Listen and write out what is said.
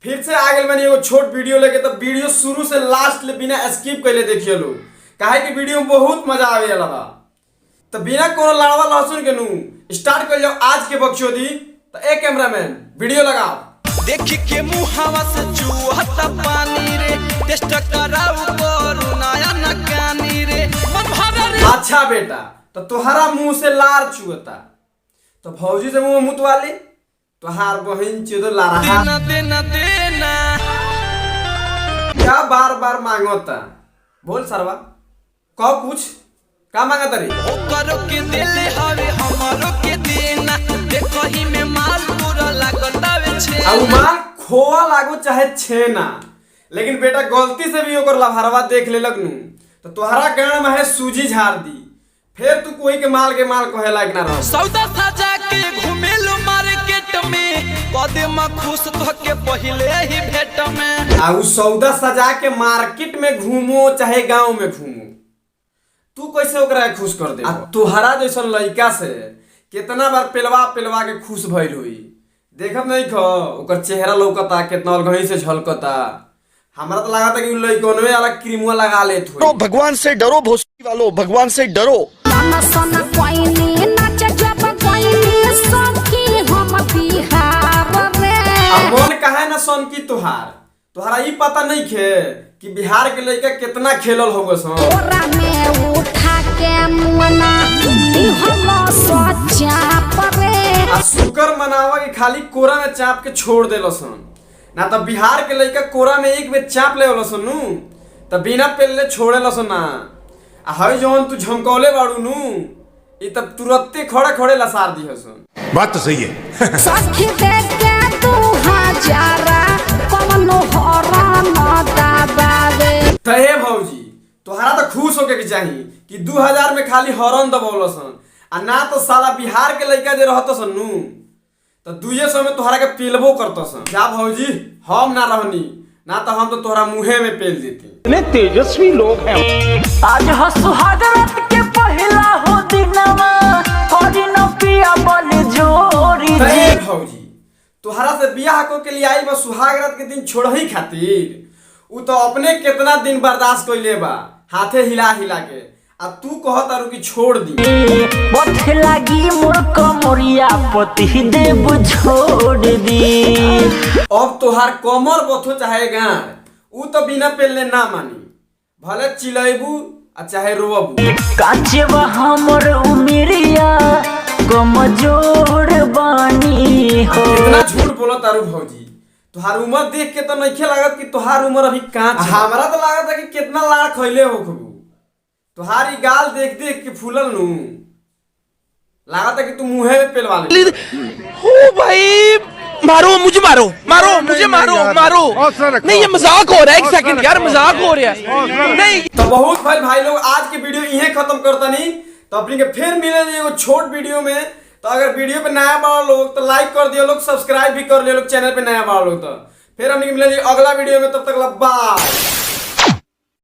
फिर से आ गए मैंने एगो छोट वीडियो लेके। तो वीडियो शुरू से लास्ट ले बिना स्किप कैले देखिए लोग, काहे कि वीडियो में बहुत मजा आवे वाला बा। तो बिना कोनो लाड़वा लहसुन के नू स्टार्ट कर जाओ आज के बकचोदी। तो ए कैमरामैन वीडियो लगाओ। देखी के मुहावा से चूहता पानी रे, टेस्ट कराऊ करू नया नकानी रे, मन भरा रे। अच्छा बेटा, तो तुहरा मुंह से लार चुहता, तो भौजी से मुंह मुतवाली तुहार बहन चुदो लारा देना देना देना क्या बार बार मांगोता। बोल सरवा कहो कुछ का मांगता रे। ओ करो के दिले हवे हमरो के देना, देखो ही में माल पूरा लागता वे छे। अब माल खोआ लागो चाहे छेना, लेकिन बेटा गलती से भी ओकर लभारवा देख ले लगनू तो तुहरा गांव में है सूजी झाड़ दी, फिर तू कोई के माल कहे लायक ना रह। सौदा सजा के घुमेलो मार्केट में, कदम खुश तो के पहले ही भेट में। आ उ सौदा सजा के मार्केट में घूमो चाहे गांव में घूमो, तू कैसे ओकरा खुश कर दे। तुहरा जैसा लड़का से कितना बार पेलवा के खुश भइल हुई, देखब नहीं खो ओकर चेहरा लौकता कितना अलगही से झलकता। हमरा तो लगा था कि लड़कोनवे वाला क्रीमवा लगा लेत हो। भगवान से डरो भोसड़ी वालों, भगवान से डरो। मन काहे ना सन की तुहारा ई पता नहीं खे कि बिहार के लड़का कितना खेलल होगो सन। शुक्र मनावा कि खाली कोरा में चाप के छोड़ देलो सन, ना तो बिहार के लड़का कोरा में एक बेर चाप ले लो सन तो बिना पेले छोड़े लो सन ना। आ हई जौन तू झमकौले बाड़ू नू ई तब तुरंते खड़े लसार दी सन। बात तो सही है। सखी देख के तू हजारा कवनो हरा न दबावे। तो हे भौजी तोहरा तो खुश होके के चाहिए कि 2000 में खाली हॉर्न दबौलो सन, आ ना तो साला बिहार के लड़का जे रहतो सन नू तो 200 में तोहरा के पेलबो करतो सन। जा भौजी हम ना रहनी ना तो हम तो तोहरा मुंहे में पेल देती। इतने तेजस्वी लोग हैं। आज हो सुहाग रात के पहला हो दिनवा, हरी न पिया बल जोरी। हे भौजी तोहरा से बियाह को के लिए आई बा सुहाग रात के दिन छोड़ही खातिर, उ तो अपने कितना दिन बर्दाश्त कइले बा हाथे हिला के, आ तू कहत आरु कि छोड़ दी। बथ लागी मोर कमरिया पति देव छोड़ दी। अब तोहार कमर बथो चाहे गांड उ तो बिना पेलने ना मानी, भले चिलैबू आ चाहे रोबू। काचे बा हमर उमिरिया कमजोर बानी हो। इतना झूठ बोलो तारू भौजी, तुहार उम्र देख के तो नहीं लागत कि तुहार उम्र अभी कांच। हमरा तो लागत है कि कितना लाड़ खइले हो खबू। तुहारी गाल देख के फूलल नू लागत है कि तू मुंहे में पेलवा ले। ओ भाई मारो मुझे, मारो मुझे, मारो नहीं ये मजाक हो रहा है। एक सेकंड यार, मजाक हो रहा है नहीं। तो बहुत भाई लोग आज की वीडियो यहीं खत्म करता नहीं, तो अपनी के फिर मिलेंगे एगो छोट वीडियो में। तो अगर वीडियो पे नया बड़ा लोग तो लाइक कर दियो लोग, सब्सक्राइब भी कर लियो लोग चैनल पे नया बड़ा लोग। तो फिर हम मिलेंगे अगला वीडियो में, तब तक बाय।